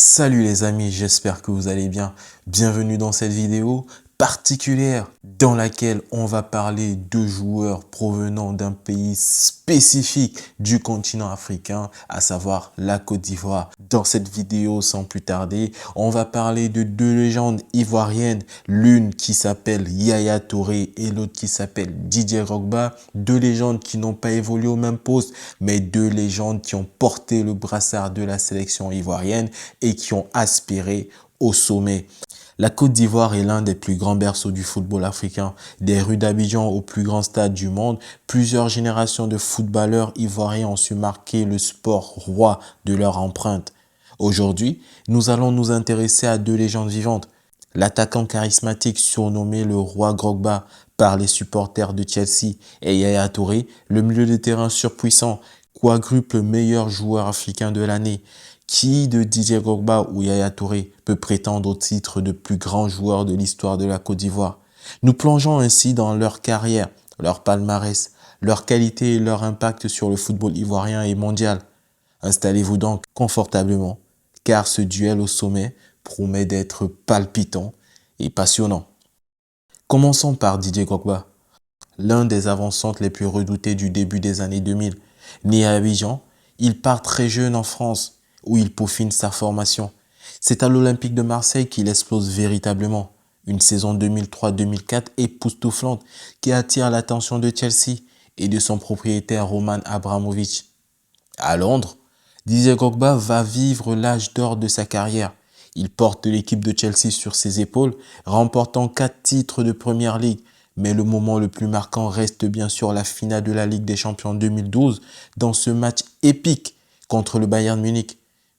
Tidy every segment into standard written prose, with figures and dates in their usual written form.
Salut les amis, j'espère que vous allez bien. Bienvenue dans cette vidéo particulière dans laquelle on va parler de joueurs provenant d'un pays spécifique du continent africain, à savoir la Côte d'Ivoire. Dans cette vidéo, sans plus tarder, on va parler de deux légendes ivoiriennes, l'une qui s'appelle Yaya Touré et l'autre qui s'appelle Didier Drogba. Deux légendes qui n'ont pas évolué au même poste, mais deux légendes qui ont porté le brassard de la sélection ivoirienne et qui ont aspiré au sommet. La Côte d'Ivoire est l'un des plus grands berceaux du football africain. Des rues d'Abidjan au plus grand stade du monde, plusieurs générations de footballeurs ivoiriens ont su marquer le sport roi de leur empreinte. Aujourd'hui, nous allons nous intéresser à deux légendes vivantes. L'attaquant charismatique surnommé le roi Drogba par les supporters de Chelsea et Yaya Touré, le milieu de terrain surpuissant, quadruple meilleur joueur africain de l'année. Qui de Didier Drogba ou Yaya Touré peut prétendre au titre de plus grand joueur de l'histoire de la Côte d'Ivoire? Nous plongeons ainsi dans leur carrière, leur palmarès, leur qualité et leur impact sur le football ivoirien et mondial. Installez-vous donc confortablement, car ce duel au sommet promet d'être palpitant et passionnant. Commençons par Didier Drogba, l'un des avant-centres les plus redoutés du début des années 2000. Né à Abidjan, il part très jeune en France, où il peaufine sa formation. C'est à l'Olympique de Marseille qu'il explose véritablement. Une saison 2003-2004 époustouflante qui attire l'attention de Chelsea et de son propriétaire Roman Abramovich. À Londres, Didier Drogba va vivre l'âge d'or de sa carrière. Il porte l'équipe de Chelsea sur ses épaules, remportant 4 titres de Première Ligue. Mais le moment le plus marquant reste bien sûr la finale de la Ligue des Champions 2012 dans ce match épique contre le Bayern Munich.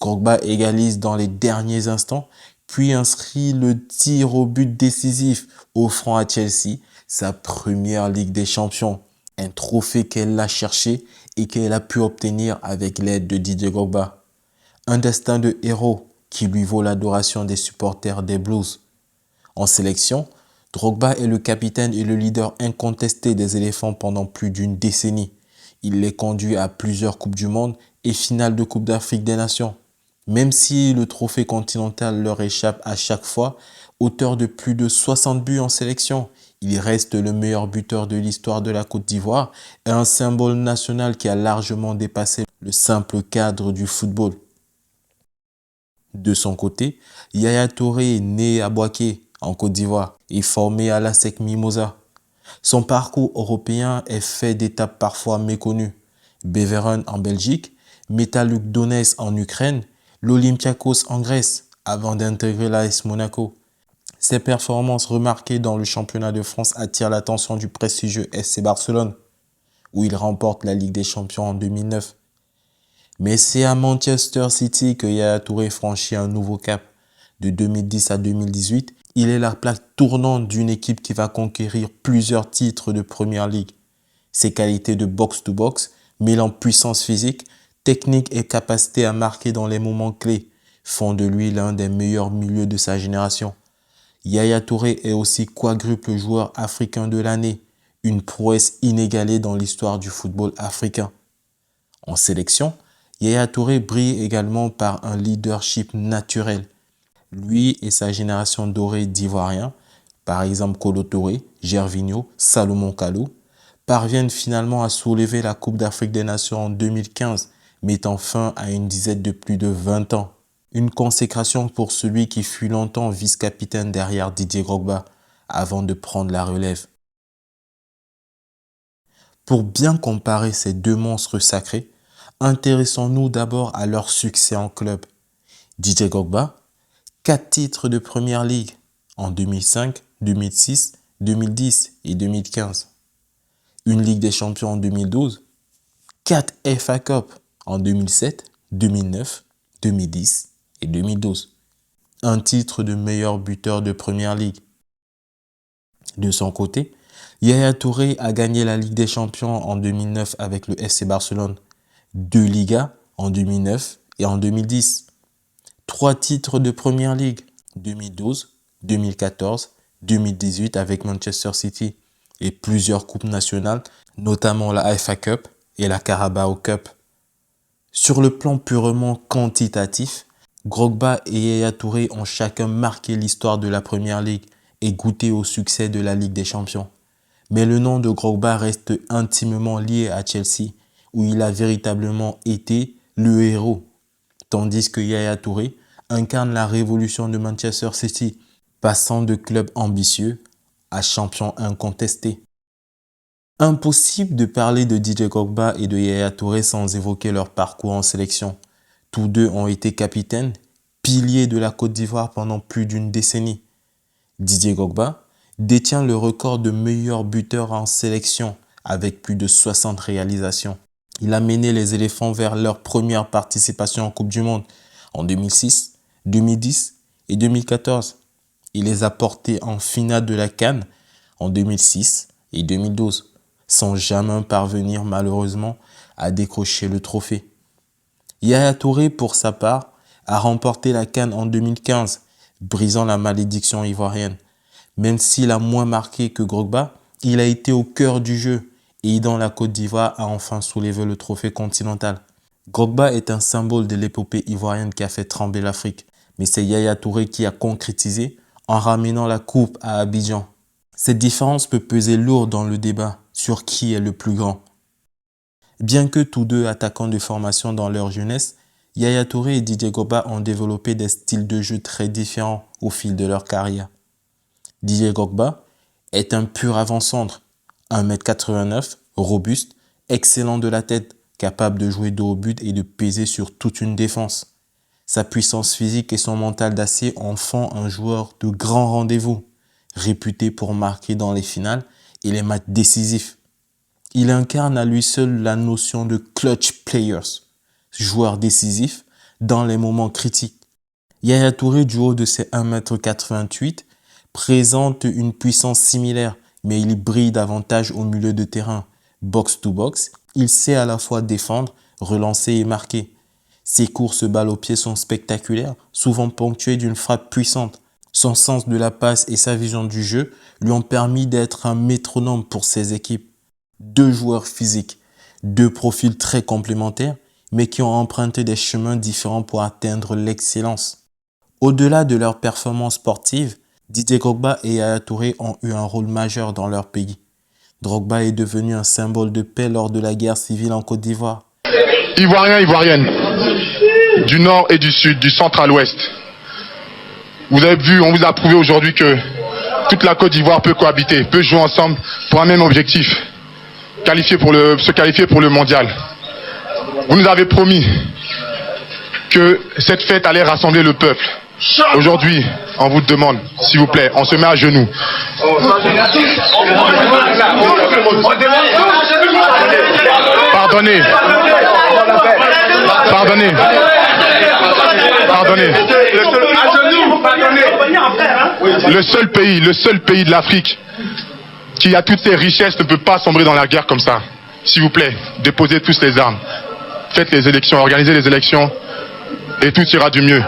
Drogba égalise dans les derniers instants, puis inscrit le tir au but décisif, offrant à Chelsea sa première Ligue des Champions. Un trophée qu'elle a cherché et qu'elle a pu obtenir avec l'aide de Didier Drogba. Un destin de héros qui lui vaut l'adoration des supporters des Blues. En sélection, Drogba est le capitaine et le leader incontesté des éléphants pendant plus d'une décennie. Il les conduit à plusieurs Coupes du Monde et finales de Coupe d'Afrique des Nations. Même si le trophée continental leur échappe à chaque fois, auteur de plus de 60 buts en sélection, il reste le meilleur buteur de l'histoire de la Côte d'Ivoire et un symbole national qui a largement dépassé le simple cadre du football. De son côté, Yaya Touré est né à Bouaké, en Côte d'Ivoire, et formé à l'ASEC Mimosa. Son parcours européen est fait d'étapes parfois méconnues. Beveren en Belgique, Metalurg Donetsk en Ukraine, l'Olympiakos en Grèce, avant d'intégrer l'AS Monaco. Ses performances remarquées dans le championnat de France attirent l'attention du prestigieux FC Barcelone, où il remporte la Ligue des Champions en 2009. Mais c'est à Manchester City que Yaya Touré franchit un nouveau cap. De 2010 à 2018, il est la plaque tournante d'une équipe qui va conquérir plusieurs titres de Première Ligue. Ses qualités de box-to-box, mêlant puissance physique, technique et capacité à marquer dans les moments clés, font de lui l'un des meilleurs milieux de sa génération. Yaya Touré est aussi quadruple joueur africain de l'année, une prouesse inégalée dans l'histoire du football africain. En sélection, Yaya Touré brille également par un leadership naturel. Lui et sa génération dorée d'Ivoiriens, par exemple Kolo Touré, Gervinho, Salomon Kalou, parviennent finalement à soulever la Coupe d'Afrique des Nations en 2015, mettant fin à une disette de plus de 20 ans. Une consécration pour celui qui fut longtemps vice-capitaine derrière Didier Drogba, avant de prendre la relève. Pour bien comparer ces deux monstres sacrés, intéressons-nous d'abord à leur succès en club. Didier Drogba, 4 titres de Première Ligue en 2005, 2006, 2010 et 2015. Une Ligue des Champions en 2012, 4 FA Cup en 2007, 2009, 2010 et 2012. Un titre de meilleur buteur de Première Ligue. De son côté, Yaya Touré a gagné la Ligue des Champions en 2009 avec le FC Barcelone, 2 Ligas en 2009 et en 2010, 3 titres de Première Ligue, 2012, 2014, 2018 avec Manchester City et plusieurs coupes nationales, notamment la FA Cup et la Carabao Cup. Sur le plan purement quantitatif, Drogba et Yaya Touré ont chacun marqué l'histoire de la Première Ligue et goûté au succès de la Ligue des Champions. Mais le nom de Drogba reste intimement lié à Chelsea, où il a véritablement été le héros, tandis que Yaya Touré incarne la révolution de Manchester City, passant de club ambitieux à champion incontesté. Impossible de parler de Didier Drogba et de Yaya Touré sans évoquer leur parcours en sélection. Tous deux ont été capitaines, piliers de la Côte d'Ivoire pendant plus d'une décennie. Didier Drogba détient le record de meilleur buteur en sélection avec plus de 60 réalisations. Il a mené les éléphants vers leur première participation en Coupe du Monde en 2006, 2010 et 2014. Il les a portés en finale de la CAN en 2006 et 2012, sans jamais parvenir malheureusement à décrocher le trophée. Yaya Touré, pour sa part, a remporté la CAN en 2015, brisant la malédiction ivoirienne. Même s'il a moins marqué que Drogba, il a été au cœur du jeu et aidant la Côte d'Ivoire à enfin soulever le trophée continental. Drogba est un symbole de l'épopée ivoirienne qui a fait trembler l'Afrique, mais c'est Yaya Touré qui a concrétisé en ramenant la coupe à Abidjan. Cette différence peut peser lourd dans le débat sur qui est le plus grand. Bien que tous deux attaquants de formation dans leur jeunesse, Yaya Touré et Didier Drogba ont développé des styles de jeu très différents au fil de leur carrière. Didier Drogba est un pur avant-centre, 1m89, robuste, excellent de la tête, capable de jouer dos au but et de peser sur toute une défense. Sa puissance physique et son mental d'acier en font un joueur de grand rendez-vous, réputé pour marquer dans les finales et les matchs décisifs. Il incarne à lui seul la notion de clutch players, joueur décisif dans les moments critiques. Yaya Touré, du haut de ses 1m88, présente une puissance similaire, mais il brille davantage au milieu de terrain. Box to box, il sait à la fois défendre, relancer et marquer. Ses courses balle au pied sont spectaculaires, souvent ponctuées d'une frappe puissante. Son sens de la passe et sa vision du jeu lui ont permis d'être un métronome pour ses équipes. Deux joueurs physiques, deux profils très complémentaires, mais qui ont emprunté des chemins différents pour atteindre l'excellence. Au-delà de leur performance sportive, Didier Drogba et Yaya Touré ont eu un rôle majeur dans leur pays. Drogba est devenu un symbole de paix lors de la guerre civile en Côte d'Ivoire. Ivoiriens, Ivoiriennes, du nord et du sud, du centre à l'ouest. Vous avez vu, on vous a prouvé aujourd'hui que toute la Côte d'Ivoire peut cohabiter, peut jouer ensemble pour un même objectif, se qualifier pour le mondial. Vous nous avez promis que cette fête allait rassembler le peuple. Aujourd'hui, on vous demande, s'il vous plaît, on se met à genoux. Pardonnez. Pardonnez. Pardonnez. Le seul pays de l'Afrique qui a toutes ses richesses ne peut pas sombrer dans la guerre comme ça. S'il vous plaît, déposez tous les armes. Faites les élections, organisez les élections et tout ira du mieux.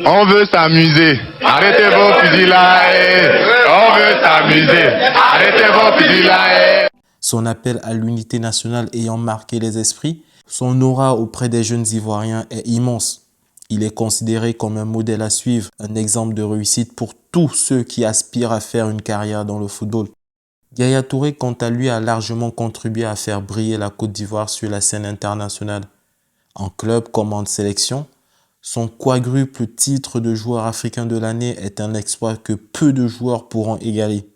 On veut s'amuser. Arrêtez vos fusillades. On veut s'amuser. Arrêtez vos fusillades. Son appel à l'unité nationale ayant marqué les esprits, son aura auprès des jeunes Ivoiriens est immense. Il est considéré comme un modèle à suivre, un exemple de réussite pour tous ceux qui aspirent à faire une carrière dans le football. Yaya Touré, quant à lui, a largement contribué à faire briller la Côte d'Ivoire sur la scène internationale. En club comme en sélection, son quadruple titre de joueur africain de l'année est un exploit que peu de joueurs pourront égaler.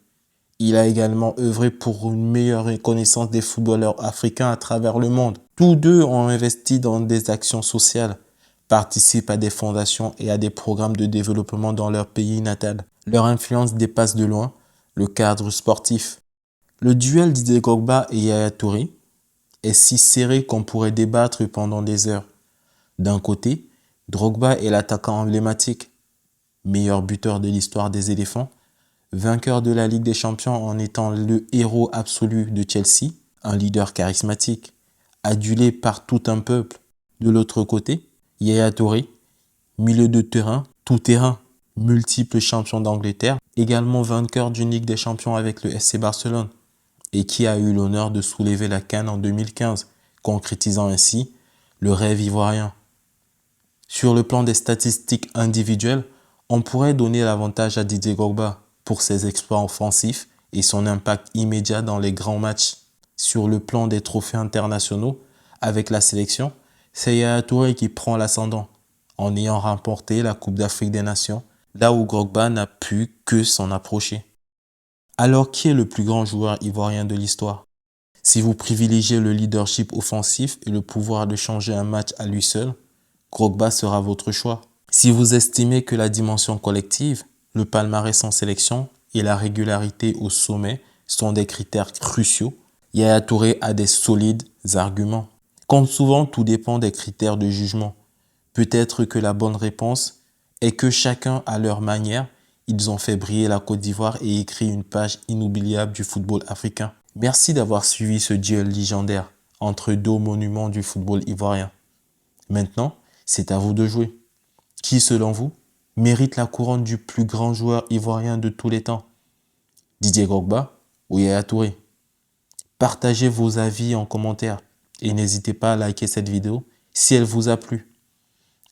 Il a également œuvré pour une meilleure reconnaissance des footballeurs africains à travers le monde. Tous deux ont investi dans des actions sociales, participent à des fondations et à des programmes de développement dans leur pays natal. Leur influence dépasse de loin le cadre sportif. Le duel Didier Drogba et Yaya Touré est si serré qu'on pourrait débattre pendant des heures. D'un côté, Drogba est l'attaquant emblématique, meilleur buteur de l'histoire des éléphants, vainqueur de la Ligue des Champions en étant le héros absolu de Chelsea, un leader charismatique, adulé par tout un peuple. De l'autre côté, Yaya Touré, milieu de terrain, tout terrain, multiple champion d'Angleterre, également vainqueur d'une Ligue des Champions avec le FC Barcelone, et qui a eu l'honneur de soulever la CAN en 2015, concrétisant ainsi le rêve ivoirien. Sur le plan des statistiques individuelles, on pourrait donner l'avantage à Didier Drogba pour ses exploits offensifs et son impact immédiat dans les grands matchs. Sur le plan des trophées internationaux, avec la sélection, c'est Yaya Touré qui prend l'ascendant en ayant remporté la Coupe d'Afrique des Nations, là où Drogba n'a pu que s'en approcher. Alors, qui est le plus grand joueur ivoirien de l'histoire? Si vous privilégiez le leadership offensif et le pouvoir de changer un match à lui seul, Drogba sera votre choix. Si vous estimez que la dimension collective, le palmarès en sélection et la régularité au sommet sont des critères cruciaux, Yaya Touré a des solides arguments. Comme souvent, tout dépend des critères de jugement. Peut-être que la bonne réponse est que chacun à leur manière, ils ont fait briller la Côte d'Ivoire et écrit une page inoubliable du football africain. Merci d'avoir suivi ce duel légendaire entre deux monuments du football ivoirien. Maintenant, c'est à vous de jouer. Qui, selon vous, mérite la couronne du plus grand joueur ivoirien de tous les temps? Didier Drogba ou Yaya Touré? Partagez vos avis en commentaire et n'hésitez pas à liker cette vidéo si elle vous a plu.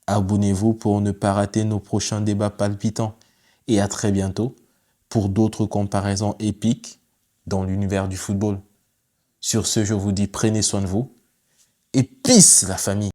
Abonnez-vous pour ne pas rater nos prochains débats palpitants et à très bientôt pour d'autres comparaisons épiques dans l'univers du football. Sur ce, je vous dis prenez soin de vous et peace la famille.